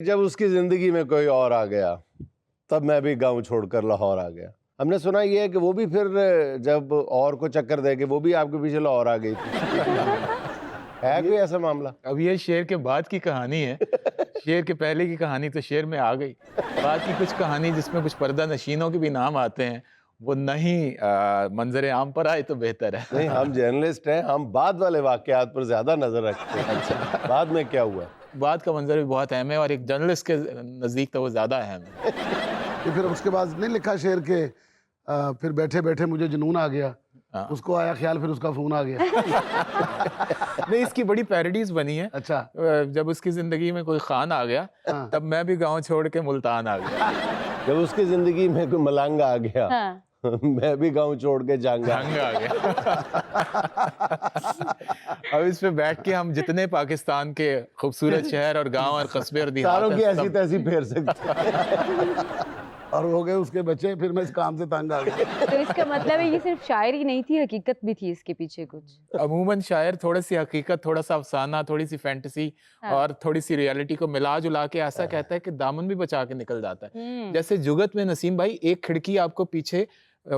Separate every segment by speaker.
Speaker 1: جب اس کی زندگی میں کوئی اور آ گیا تب میں بھی گاؤں چھوڑ کر لاہور آ گیا. ہم نے سنا یہ ہے کہ وہ بھی پھر جب اور کو چکر دے کے وہ بھی آپ کے پیچھے لاہور آ گئی تھی. ہے کوئی ایسا معاملہ؟
Speaker 2: اب یہ شعر کے بعد کی کہانی ہے. شعر کے پہلے کی کہانی تو شعر میں آ گئی. بعد کی کچھ کہانی جس میں کچھ پردہ نشینوں کے بھی نام آتے ہیں وہ نہیں منظر عام پر آئے تو بہتر ہے.
Speaker 1: نہیں، ہم جرنلسٹ ہیں، ہم بعد والے واقعات پر زیادہ نظر رکھتے ہیں. اچھا، بعد میں کیا ہوا؟
Speaker 2: بعد کا منظر بھی بہت اہم ہے اور ایک جرنلسٹ کے نزدیک تو وہ زیادہ اہم ہے.
Speaker 3: پھر اس کے بعد نہیں لکھا شعر کے پھر بیٹھے بیٹھے مجھے جنون آ گیا. اس کو آیا خیال پھر اس کا فون آ گیا.
Speaker 2: نہیں، اس کی بڑی پیروڈیز بنی ہے.
Speaker 3: اچھا،
Speaker 2: جب اس کی زندگی میں کوئی خان آ گیا تب میں بھی گاؤں چھوڑ کے ملتان آ گیا.
Speaker 1: جب اس کی زندگی میں کوئی ملنگ آ گیا میں بھی گاؤں چھوڑ کے جنگ
Speaker 2: آ گیا. اب اس پہ بیٹھ کے ہم جتنے پاکستان کے خوبصورت شہر اور گاؤں اور قصبے اور
Speaker 1: ساروں کی
Speaker 2: دیہات
Speaker 1: ایسی تیسی پھیر سکتے.
Speaker 3: اور ہو گئے اس کے بچے. پھر میں اس کام سے تنگ آ گیا.
Speaker 4: تو اس کا مطلب ہے یہ صرف شاعری نہیں تھی، حقیقت بھی تھی اس کے پیچھے کچھ.
Speaker 2: عموماً شاعر تھوڑی سی حقیقت، تھوڑا سا افسانہ، تھوڑی سی فینٹیسی اور تھوڑی سی ریالٹی کو ملا جلا کے ایسا کہتا ہے کہ دامن بھی بچا کے نکل جاتا ہے. جیسے جگت میں نسیم بھائی ایک کھڑکی آپ کو پیچھے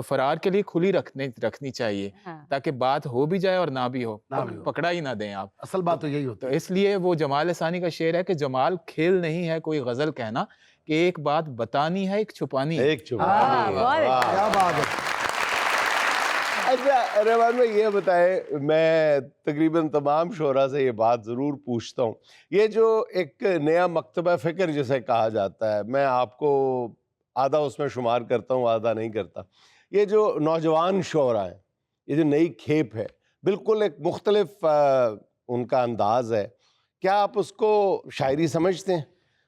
Speaker 2: فرار کے لیے کھلی رکھنی چاہیے تاکہ بات ہو بھی جائے اور نہ بھی ہو، پکڑا ہی نہ دیں آپ.
Speaker 3: اصل بات تو یہی ہوتا
Speaker 2: ہے. اس لیے وہ جمال ثانی کا شعر ہے کہ جمال کھیل نہیں ہے کوئی غزل کہنا، کہ ایک بات بتانی ہے ایک چھپانی ہے.
Speaker 1: ایک چھپانی ہے.
Speaker 3: کیا بات ہے.
Speaker 1: اچھا رحمان بھائی یہ بتائے، میں تقریباً تمام شعراء سے یہ بات ضرور پوچھتا ہوں، یہ جو ایک نیا مکتبہ فکر جسے کہا جاتا ہے، میں آپ کو آدھا اس میں شمار کرتا ہوں آدھا نہیں کرتا. یہ جو نوجوان شعراء ہیں، یہ جو نئی کھیپ ہے، بالکل ایک مختلف ان کا انداز ہے. کیا آپ اس کو شاعری سمجھتے ہیں؟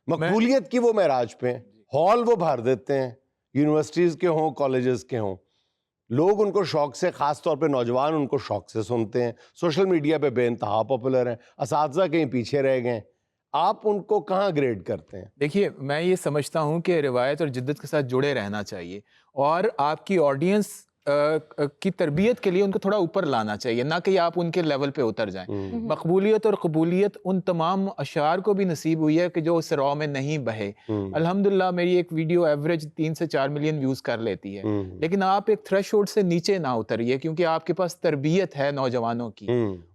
Speaker 1: مقبولیت کی وہ معراج پہ ہیں، ہال وہ بھر دیتے ہیں، یونیورسٹیز کے ہوں کالجز کے ہوں، لوگ ان کو شوق سے، خاص طور پہ نوجوان ان کو شوق سے سنتے ہیں، سوشل میڈیا پہ بے انتہا پاپولر ہیں، اساتذہ کہیں پیچھے رہ گئے. آپ ان کو کہاں گریڈ کرتے ہیں؟
Speaker 2: دیکھیے، میں یہ سمجھتا ہوں کہ روایت اور جدت کے ساتھ جڑے رہنا چاہیے اور آپ کی آڈینس کی تربیت کے لیے ان کو تھوڑا اوپر لانا چاہیے، نہ کہ آپ ان کے لیول پہ اتر جائیں. مقبولیت اور قبولیت ان تمام اشعار کو بھی نصیب ہوئی ہے کہ جو اس راہ میں نہیں بہے. الحمدللہ میری ایک ویڈیو ایوریج 3 سے 4 ملین ویوز کر لیتی ہے، لیکن آپ ایک تھریش ہولڈ سے نیچے نہ اتریے کیونکہ آپ کے پاس تربیت ہے نوجوانوں کی.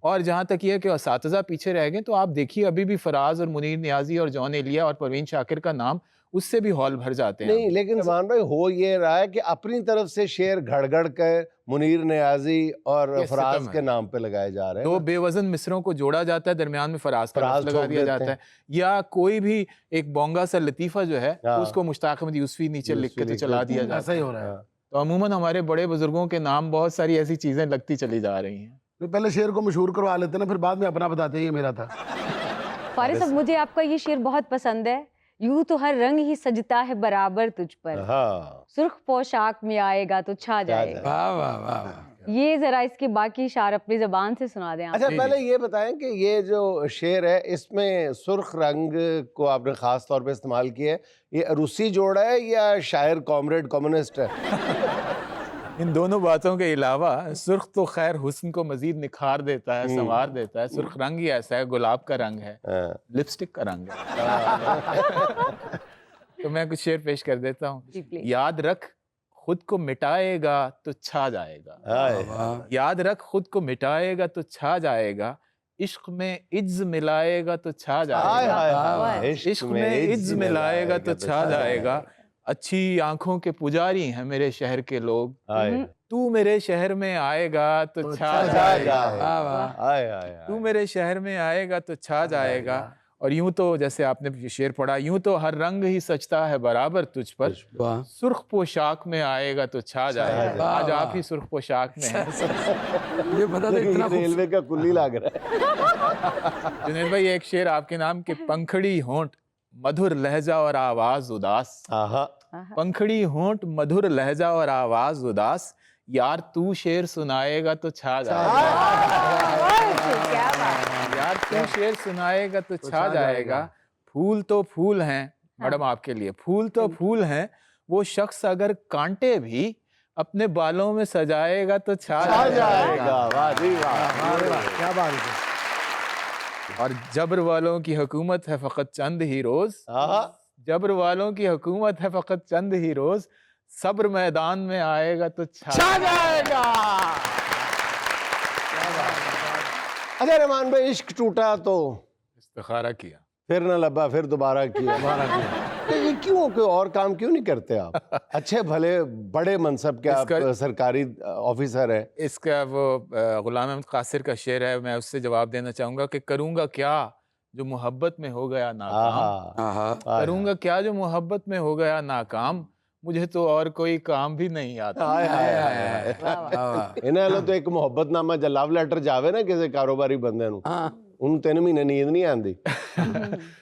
Speaker 2: اور جہاں تک یہ کہ اساتذہ پیچھے رہ گئے تو آپ دیکھیے ابھی بھی فراز اور منیر نیازی اور جون ایلیا اور پروین شاکر کا نام اس سے بھی ہال بھر جاتے ہیں.
Speaker 1: نہیں، لیکن رحمان بھائی ہو یہ رہا ہے کہ اپنی طرف سے شعر گھڑ گھڑ کے منیر نیازی اور فراز کے نام پہ لگائے جا رہے ہیں.
Speaker 2: دو بے وزن مصروں کو جوڑا جاتا ہے، درمیان میں فراز کا لفظ لگا دیا جاتا ہے، یا کوئی بھی ایک بونگا سا لطیفہ جو ہے اس کو مشتاق احمد یوسفی نیچے لکھ کے تو چلا دیا جاتا ہے.
Speaker 3: ایسا ہی ہو رہا ہے.
Speaker 2: تو عموماً ہمارے بڑے بزرگوں کے نام بہت ساری ایسی چیزیں لگتی چلی جا رہی ہیں.
Speaker 3: پہلے شعر کو مشہور کروا لیتے نا، پھر بعد میں اپنا بتاتے ہیں یہ میرا تھا.
Speaker 4: فارس صاحب، مجھے آپ کا یہ شعر بہت پسند ہے. یوں تو ہر رنگ ہی سجتا ہے برابر تجھ پر، سرخ پوشاک میں آئے گا تو چھا جائے گا.
Speaker 3: واہ واہ واہ.
Speaker 4: یہ ذرا اس کے باقی اشعار اپنی زبان سے سنا دیں.
Speaker 1: اچھا پہلے یہ بتائیں کہ یہ جو شعر ہے اس میں سرخ رنگ کو آپ نے خاص طور پہ استعمال کیا ہے، یہ روسی جوڑا ہے یا شاعر کامریڈ کمیونسٹ ہے؟
Speaker 2: ان دونوں باتوں کے علاوہ سرخ تو خیر حسن کو مزید نکھار دیتا ہے، سنوار دیتا ہے. سرخ رنگ ہی ایسا ہے، گلاب کا رنگ ہے، لپسٹک کا رنگ ہے. تو میں کچھ شعر پیش کر دیتا ہوں. یاد رکھ خود کو مٹائے گا تو چھا جائے گا، یاد رکھ خود کو مٹائے گا تو چھا جائے گا، عشق میں عجز ملائے گا تو چھا جائے گا، عشق میں عجز ملائے گا تو چھا جائے گا. اچھی آنکھوں کے پجاری ہیں میرے شہر کے لوگ، تو میرے شہر میں آئے گا تو چھا جائے گا، تو میرے شہر میں آئے گا تو چھا جائے گا. اور یوں تو جیسے آپ نے شعر پڑھا، یوں تو ہر رنگ ہی سجتا ہے برابر تجھ پر، سرخ پوشاک میں آئے گا تو چھا جائے گا. آج آپ ہی سرخ پوشاک میں ہیں.
Speaker 3: یہ پتا تھا اتنا
Speaker 1: ریلوے کا کلی لگ رہا ہے.
Speaker 2: جنید بھائی ایک شعر آپ کے نام کہ پنکھڑی ہونٹ مدھر لہجہ اور آواز اداس، پنکھڑی ہونٹ مدھر لہجہ اور آواز اداس، یار تو شعر سنائے گا تو چھا جائے گا، یار تو شعر سنائے گا تو چھا جائے گا. پھول تو پھول ہیں میڈم آپ کے لیے، پھول تو پھول ہیں، وہ شخص اگر کانٹے بھی اپنے بالوں میں سجائے گا تو چھا جائے گا.
Speaker 3: کیا بات ہے.
Speaker 2: اور جبر والوں کی حکومت ہے فقط چند ہی روز، جبر والوں کی حکومت ہے فقط چند ہی روز، صبر میدان میں آئے گا تو چھا جائے گا۔
Speaker 1: اچھا رحمان بھائی، عشق ٹوٹا تو
Speaker 2: استخارہ کیا،
Speaker 1: پھر نہ لبا، پھر دوبارہ کیا، یہ کیوں؟ کوئی اور کام کیوں نہیں کرتے آپ؟ اچھے بھلے بڑے منصب کے آپ سرکاری آفیسر ہیں۔
Speaker 2: اس کا وہ غلام احمد قاصر کا شعر ہے، میں اس سے جواب دینا چاہوں گا کہ کروں گا کیا جو محبت میں ہو گیا ناکام، کروں گا کیا جو محبت میں ہو گیا ناکام، مجھے تو اور کوئی کام بھی نہیں آتا۔
Speaker 1: انہیں تو ایک محبت نامہ جو لو لیٹر جاوے نا کسی کاروباری بندے نو، انہوں 3 مہینے نیند نہیں آندی۔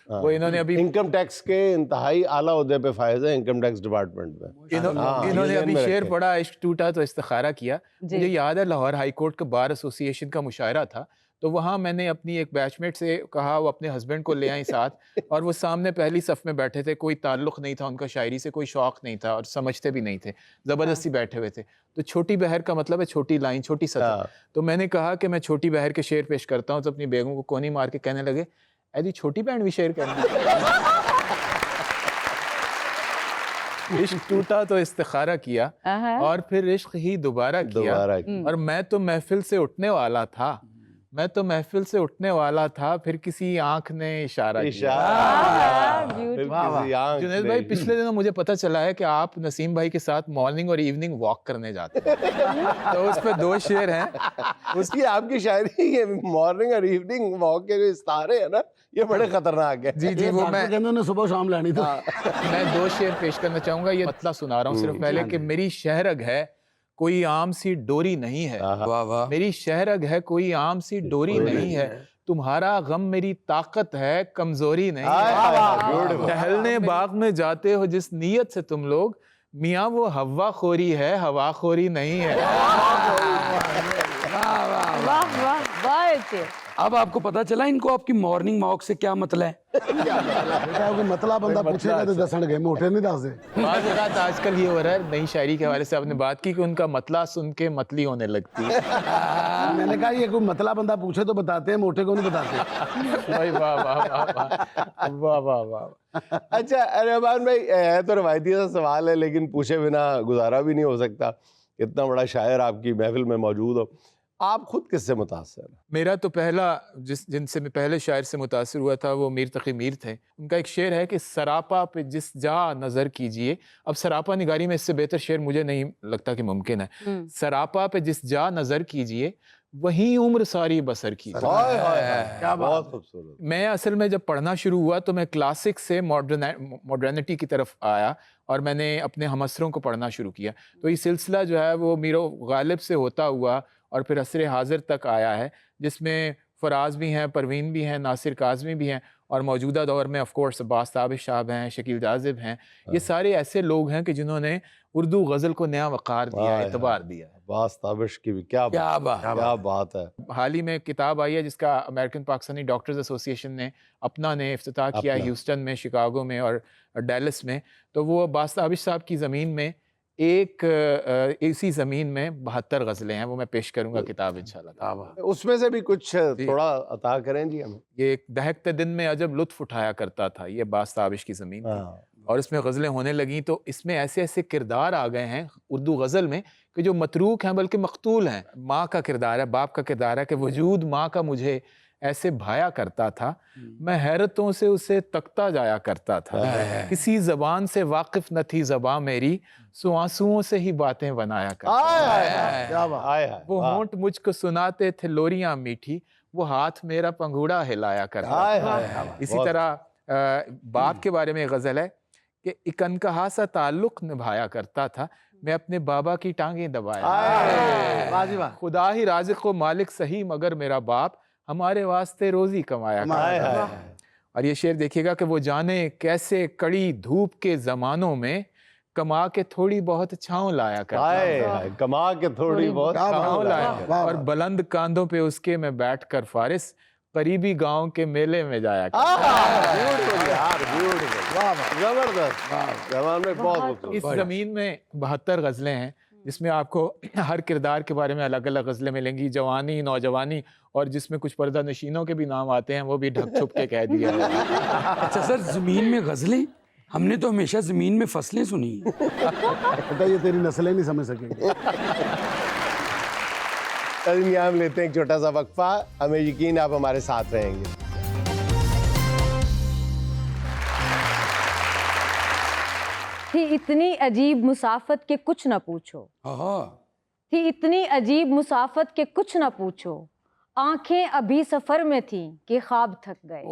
Speaker 2: وہ انہوں نے ابھی
Speaker 1: انکم ٹیکس کے انتہائی اعلیٰ عہدے پہ فائز ہے، انکم ٹیکس ڈپارٹمنٹ میں۔
Speaker 2: انہوں نے ابھی شعر پڑھا، عشق ٹوٹا تو استخارہ کیا۔ مجھے یاد ہے لاہور ہائی کورٹ کا بار ایسوسی ایشن کا مشاعرہ تھا، تو وہاں میں نے اپنی ایک بیچ میٹ سے کہا، وہ اپنے ہسبینڈ کو لے آئیں ساتھ، اور وہ سامنے پہلی صف میں بیٹھے تھے، کوئی تعلق نہیں تھا ان کا شاعری سے، کوئی شوق نہیں تھا اور سمجھتے بھی نہیں تھے، زبردستی بیٹھے ہوئے تھے۔ تو چھوٹی بہر کا مطلب ہے چھوٹی لائن، چھوٹی سطح۔ تو میں نے کہا کہ میں چھوٹی بہر کے شعر پیش کرتا ہوں، تو اپنی بیگم کو کونی مار کے کہنے لگے، اے جی چھوٹی بہن بھی شعر کرنی۔ عشق ٹوٹا تو استخارہ کیا، اور پھر عشق ہی دوبارہ کیا، اور میں تو محفل سے اٹھنے والا تھا، میں تو محفل سے اٹھنے والا تھا، پھر کسی آنکھ نے اشارہ کیا۔ جنید بھائی، پچھلے دنوں مجھے پتہ چلا ہے کہ آپ نسیم بھائی کے ساتھ مارننگ اور ایوننگ واک کرنے جاتے ہیں، تو اس پہ 2 شعر ہیں۔
Speaker 1: اس کی آپ کی شاعری یہ مارننگ اور ایوننگ واک کے جو استعارے ہیں نا، یہ بڑے خطرناک ہیں۔
Speaker 2: جی وہ میں
Speaker 3: صبح شام لانی تھی۔
Speaker 2: میں 2 شعر پیش کرنا چاہوں گا، یہ مطلع سنا رہا ہوں صرف پہلے کہ میری شہرگ ہے کوئی عام سی ڈوری نہیں ہے، میری شہرگ ہے کوئی عام سی ڈوری نہیں ہے، تمہارا غم میری طاقت ہے کمزوری نہیں ہے، ٹہلنے باغ میں جاتے ہو جس نیت سے تم لوگ، میاں وہ ہوا خوری ہے ہوا خوری نہیں ہے۔
Speaker 5: اب آپ کو پتا چلا ان کو آپ کی مارننگ واک سے کیا مطلب ہے؟
Speaker 3: مطلب بندہ پوچھے گا تو دسن گے، موٹے نہیں دس دے۔
Speaker 2: بعض اوقات آج کل یہ ہو رہا ہے، نئی شاعری کے حوالے سے آپ نے بات کی کہ ان کا مطلع سن کے متلی ہونے لگتی ہے۔
Speaker 3: میں نے کہا یہ کوئی مطلب بندہ پوچھے تو بتاتے ہیں، موٹے کو نہیں بتاتے۔
Speaker 2: واہ واہ واہ واہ واہ واہ۔
Speaker 1: اچھا رحمان بھائی، ہے تو روایتی سا سوال ہے لیکن پوچھے بنا گزارا بھی نہیں ہو سکتا، اتنا بڑا شاعر آپ کی محفل میں موجود ہو، آپ خود کس سے متاثر ہیں؟
Speaker 2: میرا تو پہلا جن سے میں پہلے شاعر سے متاثر ہوا تھا وہ میر تقی میر تھے۔ ان کا ایک شعر ہے کہ سراپا پہ جس جا نظر کیجئے، اب سراپا نگاری میں اس سے بہتر شعر مجھے نہیں لگتا کہ ممکن ہے۔ سراپا پہ جس جا نظر کیجئے وہیں عمر ساری بسر کیجئے۔
Speaker 1: کیا بہت خوبصورت۔
Speaker 2: میں اصل میں جب پڑھنا شروع ہوا تو میں کلاسک سے ماڈرنٹی کی طرف آیا، اور میں نے اپنے ہمسروں کو پڑھنا شروع کیا، تو یہ سلسلہ جو ہے وہ میر غالب سے ہوتا ہوا اور پھر عصر حاضر تک آیا ہے، جس میں فراز بھی ہیں، پروین بھی ہیں، ناصر کاظمی بھی ہیں، اور موجودہ دور میں آف کورس عباس تابش صاحب ہیں، شکیل جاذب ہیں۔ یہ سارے ایسے لوگ ہیں کہ جنہوں نے اردو غزل کو نیا وقار دیا، اعتبار دیا ہے۔
Speaker 1: عباس تابش کی بھی کیا بات ہے۔
Speaker 2: حال ہی میں کتاب آئی ہے جس کا امریکن پاکستانی ڈاکٹرز ایسوسی ایشن نے افتتاح کیا، ہیوسٹن میں، شکاگو میں اور ڈیلس میں۔ تو وہ عباس تابش صاحب کی زمین میں اسی زمین میں 72 غزلیں ہیں، وہ میں پیش کروں گا کتاب انشاءاللہ۔
Speaker 1: اس میں سے بھی کچھ تھوڑا عطا کریں جی ہمیں۔
Speaker 2: یہ ایک دہکتے دن میں عجب لطف اٹھایا کرتا تھا، یہ عباس تابش کی زمین تھی، اور اس میں غزلیں ہونے لگیں تو اس میں ایسے ایسے کردار آ گئے ہیں اردو غزل میں کہ جو متروک ہیں بلکہ مقتول ہیں۔ ماں کا کردار ہے، باپ کا کردار ہے کہ وجود ماں کا مجھے ایسے بھایا کرتا تھا، میں حیرتوں سے اسے تکتا جایا کرتا تھا، کسی زبان سے واقف نہ تھی زباں میری، سو آنسوؤں سے ہی باتیں بنایا کرتا تھا، وہ ہونٹ مجھ کو سناتے تھے لوریاں میٹھی، وہ ہاتھ میرا پنگوڑا ہلایا کرتا تھا۔ اسی طرح باپ کے بارے میں غزل ہے کہ ایک انکہا سا تعلق نبھایا کرتا تھا، میں اپنے بابا کی ٹانگیں دبایا، خدا ہی رازق و مالک صحیح مگر میرا باپ ہمارے واسطے روزی کمایا کرتا تھا۔ اور یہ شعر دیکھیے گا کہ وہ جانے کیسے کڑی دھوپ کے زمانوں میں کما کے تھوڑی بہت چھاؤں لایا کرتا تھا،
Speaker 1: کما کے تھوڑی بہت
Speaker 2: چھاؤں لایا، اور بلند کاندھوں پہ اس کے میں بیٹھ کر فارس قریبی گاؤں کے میلے میں جایا
Speaker 1: زبردست۔
Speaker 2: اس زمین میں 72 غزلیں ہیں، جس میں آپ کو ہر کردار کے بارے میں الگ الگ غزلیں ملیں گی، جوانی، نوجوانی، اور جس میں کچھ پردہ نشینوں کے بھی نام آتے ہیں، وہ بھی ڈھک چھپ کے کہہ دیا ہے۔
Speaker 5: اچھا سر، زمین میں غزلیں؟ ہم نے تو ہمیشہ زمین میں فصلیں سنی ہیں۔
Speaker 3: پتہ یہ تیری نسلیں نہیں سمجھ سکیں گی۔
Speaker 1: یہاں ہم لیتے ہیں ایک چھوٹا سا وقفہ، ہمیں یقین آپ ہمارے ساتھ رہیں گے۔
Speaker 4: تھی اتنی عجیب مسافت کہ کچھ نہ پوچھو، تھی اتنی عجیب مسافت کہ کچھ نہ پوچھو، آنکھیں ابھی سفر میں تھیں کہ خواب تھک گئے۔